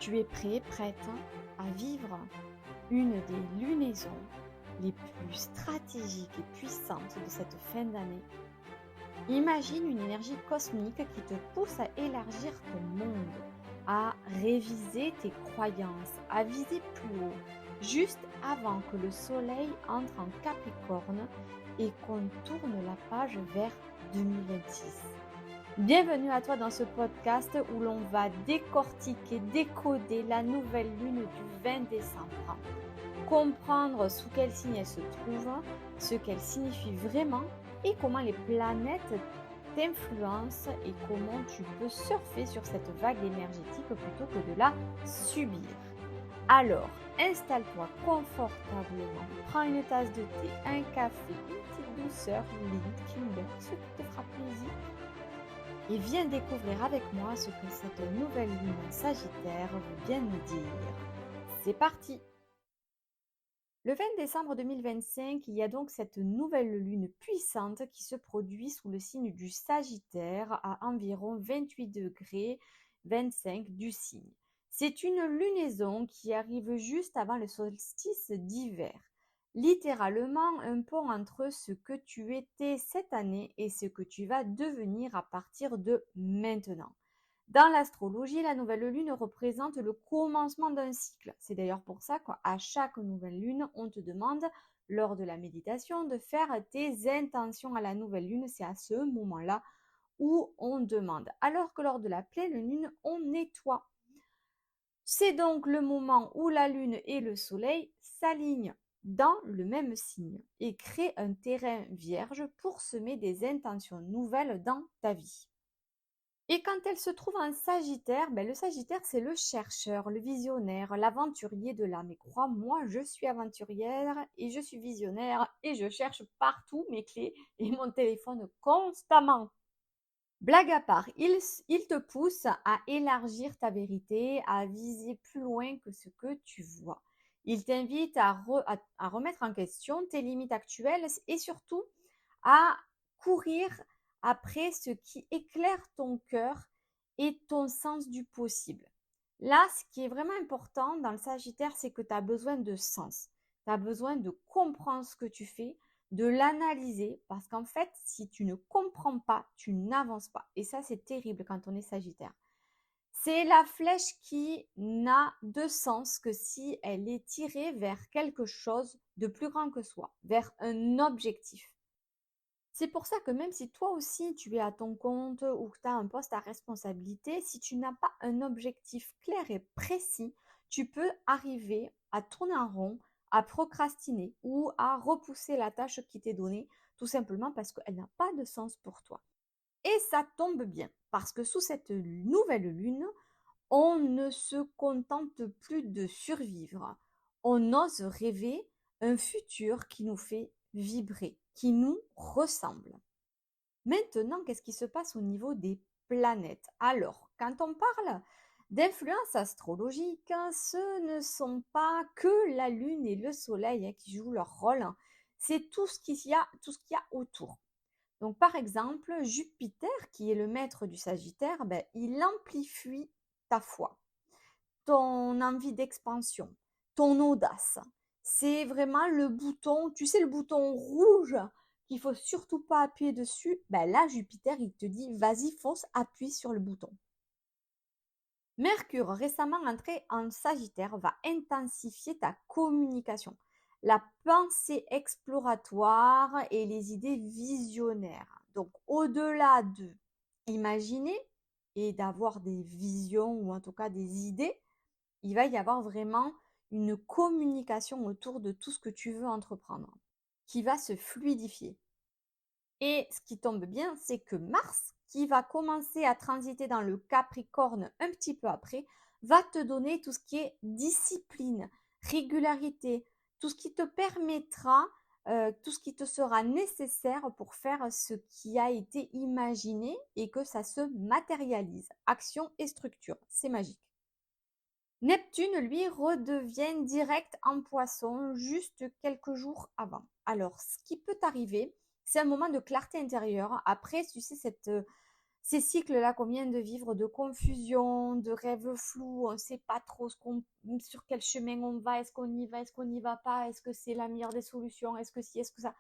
Tu es prêt, prête à vivre une des lunaisons les plus stratégiques et puissantes de cette fin d'année. Imagine une énergie cosmique qui te pousse à élargir ton monde, à réviser tes croyances, à viser plus haut, juste avant que le soleil entre en Capricorne et qu'on tourne la page vers 2026. Bienvenue à toi dans ce podcast où l'on va décortiquer, décoder la nouvelle lune du 20 décembre. Comprendre sous quel signe elle se trouve, ce qu'elle signifie vraiment et comment les planètes t'influencent et comment tu peux surfer sur cette vague énergétique plutôt que de la subir. Alors, installe-toi confortablement, prends une tasse de thé, un café, une petite douceur, limite Kimber, ce qui te fera plaisir. Et viens découvrir avec moi ce que cette nouvelle lune en Sagittaire veut bien nous dire. C'est parti! Le 20 décembre 2025, il y a donc cette nouvelle lune puissante qui se produit sous le signe du Sagittaire à environ 28 degrés 25 du signe. C'est une lunaison qui arrive juste avant le solstice d'hiver. Littéralement un pont entre ce que tu étais cette année et ce que tu vas devenir à partir de maintenant. Dans l'astrologie, la nouvelle lune représente le commencement d'un cycle. C'est d'ailleurs pour ça qu'à chaque nouvelle lune, on te demande, lors de la méditation, de faire tes intentions à la nouvelle lune. C'est à ce moment-là où on demande. Alors que lors de la pleine lune, on nettoie. C'est donc le moment où la lune et le soleil s'alignent dans le même signe et créent un terrain vierge pour semer des intentions nouvelles dans ta vie. Et quand elle se trouve en Sagittaire, le Sagittaire, c'est le chercheur, le visionnaire, l'aventurier de l'âme. Et crois-moi, je suis aventurière et je suis visionnaire et je cherche partout mes clés et mon téléphone constamment. Blague à part, il te pousse à élargir ta vérité, à viser plus loin que ce que tu vois. Il t'invite à remettre en question tes limites actuelles et surtout à courir après ce qui éclaire ton cœur et ton sens du possible. Là, ce qui est vraiment important dans le Sagittaire, c'est que tu as besoin de sens. Tu as besoin de comprendre ce que tu fais, de l'analyser, parce qu'en fait, si tu ne comprends pas, tu n'avances pas. Et ça, c'est terrible quand on est Sagittaire. C'est la flèche qui n'a de sens que si elle est tirée vers quelque chose de plus grand que soi, vers un objectif. C'est pour ça que même si toi aussi tu es à ton compte ou que tu as un poste à responsabilité, si tu n'as pas un objectif clair et précis, tu peux arriver à tourner en rond, à procrastiner ou à repousser la tâche qui t'est donnée, tout simplement parce qu'elle n'a pas de sens pour toi. Et ça tombe bien, parce que sous cette nouvelle lune, on ne se contente plus de survivre. On ose rêver un futur qui nous fait vibrer, qui nous ressemble. Maintenant, qu'est-ce qui se passe au niveau des planètes? Alors, quand on parle d'influence astrologique, ce ne sont pas que la Lune et le Soleil qui jouent leur rôle, c'est tout ce qu'il y a autour. Donc, par exemple, Jupiter, qui est le maître du Sagittaire, il amplifie ta foi, ton envie d'expansion, ton audace. C'est vraiment le bouton, tu sais, le bouton rouge qu'il faut surtout pas appuyer dessus. Là, Jupiter, il te dit, vas-y, fonce, appuie sur le bouton. Mercure, récemment entré en Sagittaire, va intensifier ta communication, la pensée exploratoire et les idées visionnaires. Donc, au-delà de imaginer et d'avoir des visions ou en tout cas des idées, il va y avoir vraiment une communication autour de tout ce que tu veux entreprendre, qui va se fluidifier. Et ce qui tombe bien, c'est que Mars, qui va commencer à transiter dans le Capricorne un petit peu après, va te donner tout ce qui est discipline, régularité, tout ce qui te permettra, tout ce qui te sera nécessaire pour faire ce qui a été imaginé et que ça se matérialise. Action et structure, c'est magique. Neptune, lui, redevient direct en Poisson juste quelques jours avant. Alors, ce qui peut arriver, c'est un moment de clarté intérieure. Après, tu sais, Ces cycles-là qu'on vient de vivre de confusion, de rêves flous, on ne sait pas trop sur quel chemin on va, est-ce qu'on y va, est-ce qu'on n'y va pas, est-ce que c'est la meilleure des solutions, est-ce que si, est-ce que ça.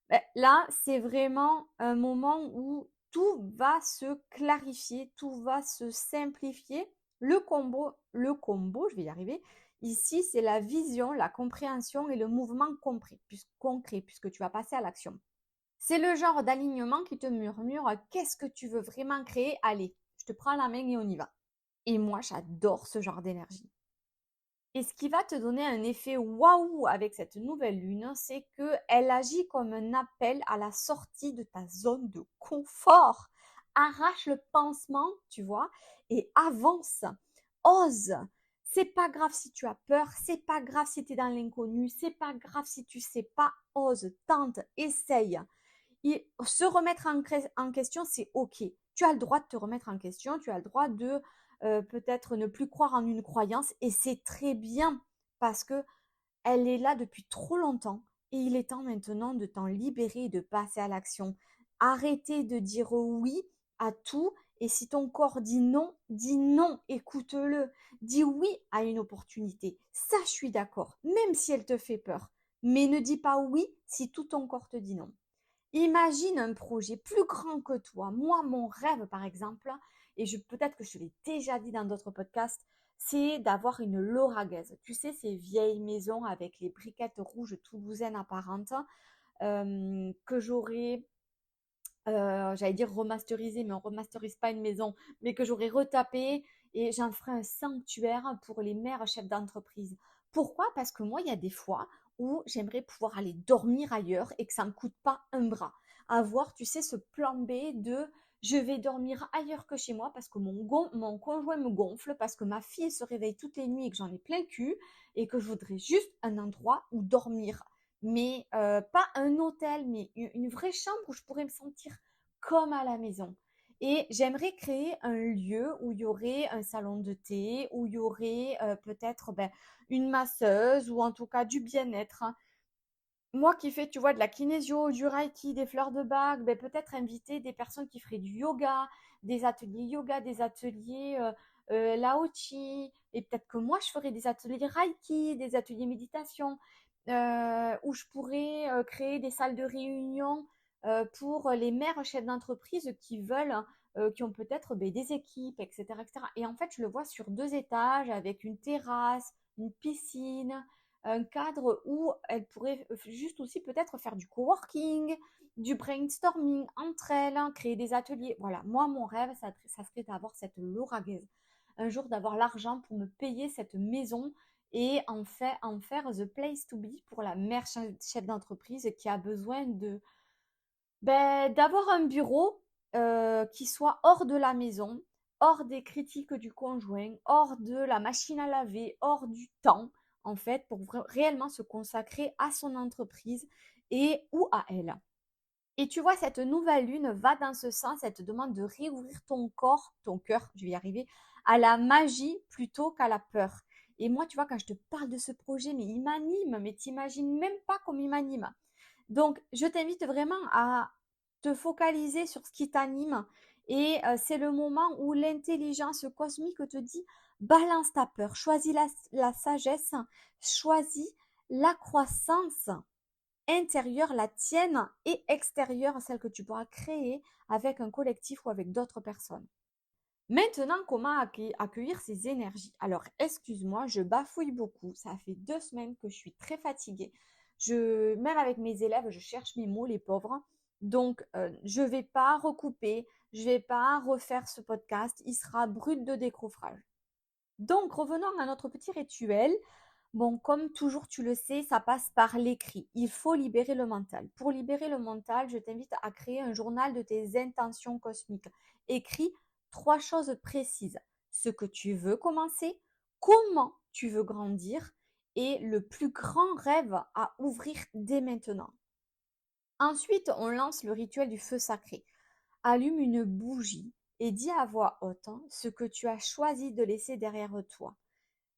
Ben, là, c'est vraiment un moment où tout va se clarifier, tout va se simplifier. Le combo, je vais y arriver. Ici, c'est la vision, la compréhension et le mouvement concret, puisque tu vas passer à l'action. C'est le genre d'alignement qui te murmure qu'est-ce que tu veux vraiment créer? Allez, je te prends la main et on y va. Et moi, j'adore ce genre d'énergie. Et ce qui va te donner un effet waouh avec cette nouvelle lune, c'est qu'elle agit comme un appel à la sortie de ta zone de confort. Arrache le pansement, tu vois, et avance. Ose. C'est pas grave si tu as peur, c'est pas grave si tu es dans l'inconnu, c'est pas grave si tu sais pas. Ose, tente, essaye. Et se remettre en question, c'est OK. Tu as le droit de te remettre en question, tu as le droit de peut-être ne plus croire en une croyance et c'est très bien parce que elle est là depuis trop longtemps et il est temps maintenant de t'en libérer et de passer à l'action. Arrêtez de dire oui à tout et si ton corps dit non, écoute-le. Dis oui à une opportunité. Ça, je suis d'accord, même si elle te fait peur. Mais ne dis pas oui si tout ton corps te dit non. Imagine un projet plus grand que toi. Moi, mon rêve, par exemple, et peut-être que je l'ai déjà dit dans d'autres podcasts, c'est d'avoir une lauragaise. Tu sais, ces vieilles maisons avec les briquettes rouges toulousaines apparentes que j'aurais, j'allais dire remasterisé, mais on remasterise pas une maison, mais que j'aurais retapé et j'en ferai un sanctuaire pour les mères chefs d'entreprise. Pourquoi? Parce que moi, il y a des fois où j'aimerais pouvoir aller dormir ailleurs et que ça ne me coûte pas un bras. Avoir, tu sais, ce plan B de je vais dormir ailleurs que chez moi parce que mon conjoint me gonfle, parce que ma fille se réveille toutes les nuits et que j'en ai plein le cul et que je voudrais juste un endroit où dormir. Mais pas un hôtel, mais une vraie chambre où je pourrais me sentir comme à la maison. Et j'aimerais créer un lieu où il y aurait un salon de thé, où il y aurait peut-être une masseuse ou en tout cas du bien-être, hein. Moi qui fais, tu vois, de la kinésio, du reiki, des fleurs de bac, peut-être inviter des personnes qui feraient du yoga, des ateliers lao chi, et peut-être que moi je ferais des ateliers reiki, des ateliers méditation, où je pourrais créer des salles de réunion pour les mères chefs d'entreprise qui veulent, qui ont peut-être des équipes, etc., etc. Et en fait, je le vois sur 2 étages avec une terrasse, une piscine, un cadre où elles pourraient juste aussi peut-être faire du coworking, du brainstorming entre elles, hein, créer des ateliers. Voilà, moi, mon rêve, ça serait d'avoir cette lauragaise. Un jour, d'avoir l'argent pour me payer cette maison et en faire the place to be pour la mère chef d'entreprise qui a besoin d'avoir un bureau qui soit hors de la maison, hors des critiques du conjoint, hors de la machine à laver, hors du temps, en fait, pour réellement se consacrer à son entreprise et ou à elle. Et tu vois, cette nouvelle lune va dans ce sens, elle te demande de réouvrir ton corps, ton cœur, je vais y arriver, à la magie plutôt qu'à la peur. Et moi, tu vois, quand je te parle de ce projet, mais il m'anime, mais t'imagines même pas comme il m'anime. Donc, je t'invite vraiment à te focaliser sur ce qui t'anime et c'est le moment où l'intelligence cosmique te dit balance ta peur, choisis la sagesse, choisis la croissance intérieure, la tienne, et extérieure, celle que tu pourras créer avec un collectif ou avec d'autres personnes. Maintenant, comment accueillir ces énergies? Alors, excuse-moi, je bafouille beaucoup. Ça fait 2 semaines que je suis très fatiguée. Même avec mes élèves, je cherche mes mots, les pauvres. Donc, je ne vais pas recouper, je ne vais pas refaire ce podcast. Il sera brut de décoffrage. Donc, revenons à notre petit rituel. Bon, comme toujours, tu le sais, ça passe par l'écrit. Il faut libérer le mental. Pour libérer le mental, je t'invite à créer un journal de tes intentions cosmiques. Écris 3 choses précises. Ce que tu veux commencer, comment tu veux grandir et le plus grand rêve à ouvrir dès maintenant. Ensuite, on lance le rituel du feu sacré. Allume une bougie et dis à voix haute ce que tu as choisi de laisser derrière toi.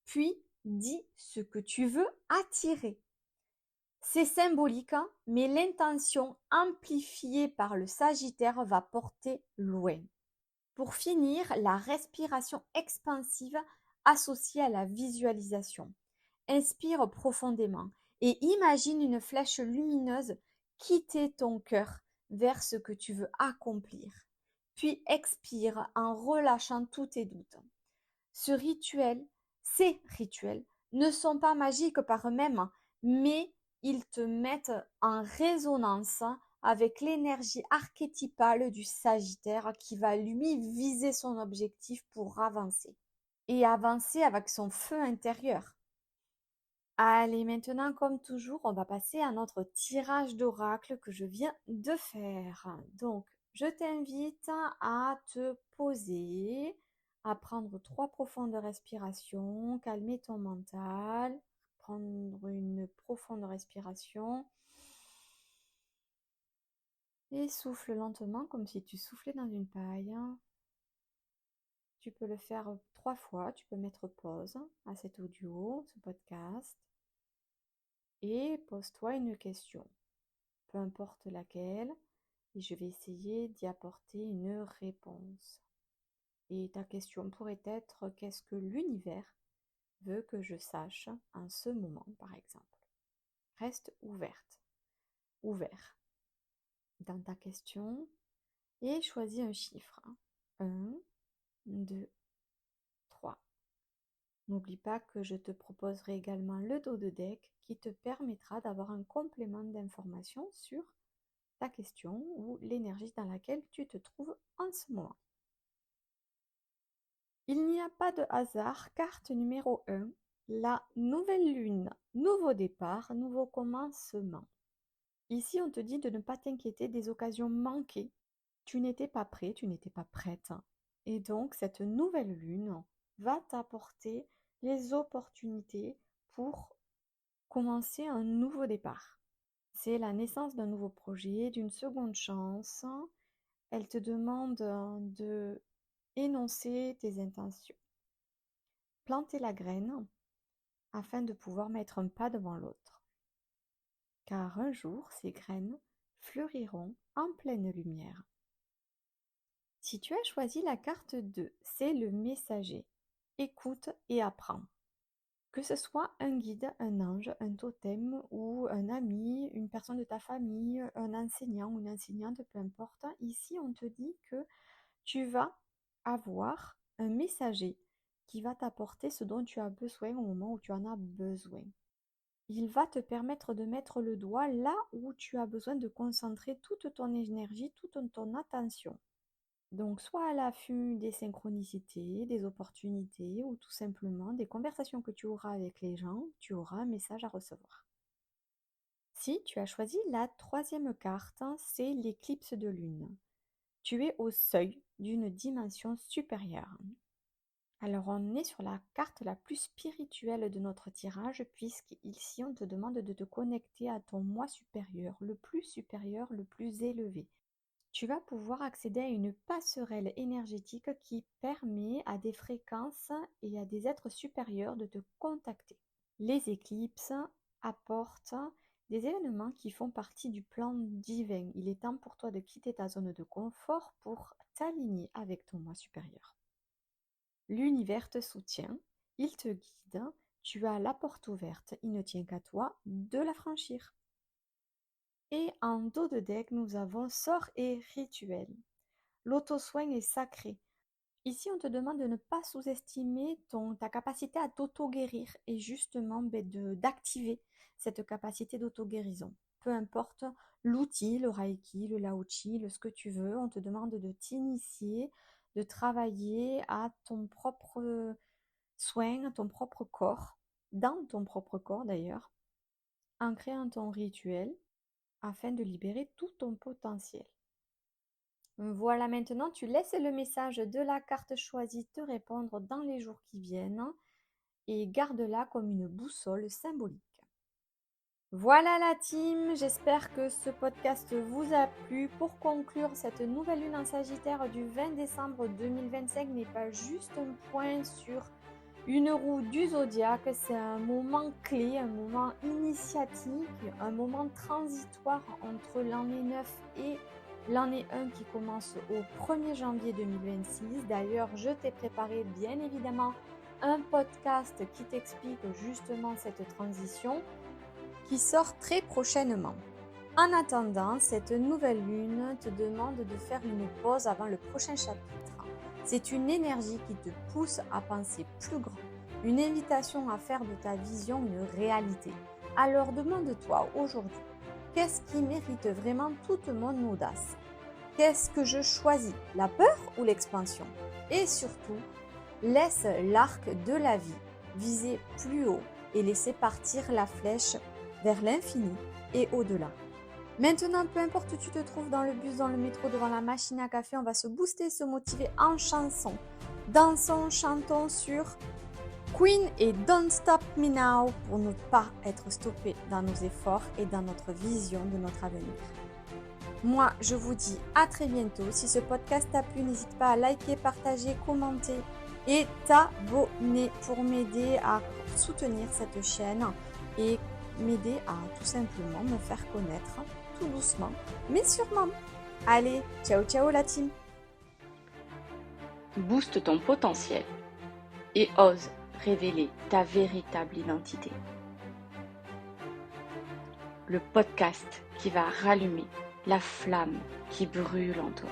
Puis, dis ce que tu veux attirer. C'est symbolique, mais l'intention amplifiée par le Sagittaire va porter loin. Pour finir, la respiration expansive associée à la visualisation. Inspire profondément et imagine une flèche lumineuse quitter ton cœur vers ce que tu veux accomplir. Puis expire en relâchant tous tes doutes. Ces rituels ne sont pas magiques par eux-mêmes, mais ils te mettent en résonance avec l'énergie archétypale du Sagittaire qui va lui viser son objectif pour avancer. Et avancer avec son feu intérieur. Allez, maintenant, comme toujours, on va passer à notre tirage d'oracle que je viens de faire. Donc, je t'invite à te poser, à prendre 3 profondes respirations, calmer ton mental, prendre une profonde respiration et souffle lentement comme si tu soufflais dans une paille. Tu peux le faire 3 fois, tu peux mettre pause à cet audio, ce podcast. Et pose-toi une question, peu importe laquelle, et je vais essayer d'y apporter une réponse. Et ta question pourrait être: qu'est-ce que l'univers veut que je sache en ce moment, par exemple? Reste ouvert dans ta question et choisis un chiffre. 1, 2, 3. N'oublie pas que je te proposerai également le dos de deck qui te permettra d'avoir un complément d'information sur ta question ou l'énergie dans laquelle tu te trouves en ce moment. Il n'y a pas de hasard. Carte numéro 1, la nouvelle lune, nouveau départ, nouveau commencement. Ici, on te dit de ne pas t'inquiéter des occasions manquées. Tu n'étais pas prêt, tu n'étais pas prête. Et donc, cette nouvelle lune va t'apporter les opportunités pour commencer un nouveau départ. C'est la naissance d'un nouveau projet, d'une seconde chance. Elle te demande de énoncer tes intentions. Planter la graine afin de pouvoir mettre un pas devant l'autre. Car un jour, ces graines fleuriront en pleine lumière. Si tu as choisi la carte 2, c'est le messager. Écoute et apprends. Que ce soit un guide, un ange, un totem ou un ami, une personne de ta famille, un enseignant ou une enseignante, peu importe, ici on te dit que tu vas avoir un messager qui va t'apporter ce dont tu as besoin au moment où tu en as besoin. Il va te permettre de mettre le doigt là où tu as besoin de concentrer toute ton énergie, toute ton attention. Donc, soit à l'affût des synchronicités, des opportunités ou tout simplement des conversations que tu auras avec les gens, tu auras un message à recevoir. Si tu as choisi la 3e carte, c'est l'éclipse de lune. Tu es au seuil d'une dimension supérieure. Alors, on est sur la carte la plus spirituelle de notre tirage, puisqu'ici, on te demande de te connecter à ton moi supérieur, le plus élevé. Tu vas pouvoir accéder à une passerelle énergétique qui permet à des fréquences et à des êtres supérieurs de te contacter. Les éclipses apportent des événements qui font partie du plan divin. Il est temps pour toi de quitter ta zone de confort pour t'aligner avec ton moi supérieur. L'univers te soutient, il te guide, tu as la porte ouverte, il ne tient qu'à toi de la franchir. Et en dos de deck, nous avons sort et rituel. L'auto-soin est sacré. Ici, on te demande de ne pas sous-estimer ta capacité à t'auto-guérir et justement d'activer cette capacité d'auto-guérison. Peu importe l'outil, le Reiki, le Lao-Chi, ce que tu veux, on te demande de t'initier, de travailler à ton propre soin, à ton propre corps, dans ton propre corps d'ailleurs, en créant ton rituel afin de libérer tout ton potentiel. Voilà, maintenant tu laisses le message de la carte choisie te répondre dans les jours qui viennent et garde-la comme une boussole symbolique. Voilà la team, j'espère que ce podcast vous a plu. Pour conclure, cette nouvelle lune en Sagittaire du 20 décembre 2025 n'est pas juste un point sur une roue du zodiaque, c'est un moment clé, un moment initiatique, un moment transitoire entre l'année 9 et l'année 1 qui commence au 1er janvier 2026. D'ailleurs, je t'ai préparé bien évidemment un podcast qui t'explique justement cette transition qui sort très prochainement. En attendant, cette nouvelle lune te demande de faire une pause avant le prochain chapitre. C'est une énergie qui te pousse à penser plus grand, une invitation à faire de ta vision une réalité. Alors demande-toi aujourd'hui, qu'est-ce qui mérite vraiment toute mon audace? Qu'est-ce que je choisis, la peur ou l'expansion? Et surtout, laisse l'arc de la vie viser plus haut et laisser partir la flèche vers l'infini et au-delà. Maintenant, peu importe où tu te trouves, dans le bus, dans le métro, devant la machine à café, on va se booster, se motiver en chanson. Dansons, chantons sur Queen et Don't Stop Me Now pour ne pas être stoppé dans nos efforts et dans notre vision de notre avenir. Moi, je vous dis à très bientôt. Si ce podcast t'a plu, n'hésite pas à liker, partager, commenter et t'abonner pour m'aider à soutenir cette chaîne et m'aider à tout simplement me faire connaître tout doucement, mais sûrement. Allez, ciao ciao la team! Booste ton potentiel et ose révéler ta véritable identité. Le podcast qui va rallumer la flamme qui brûle en toi.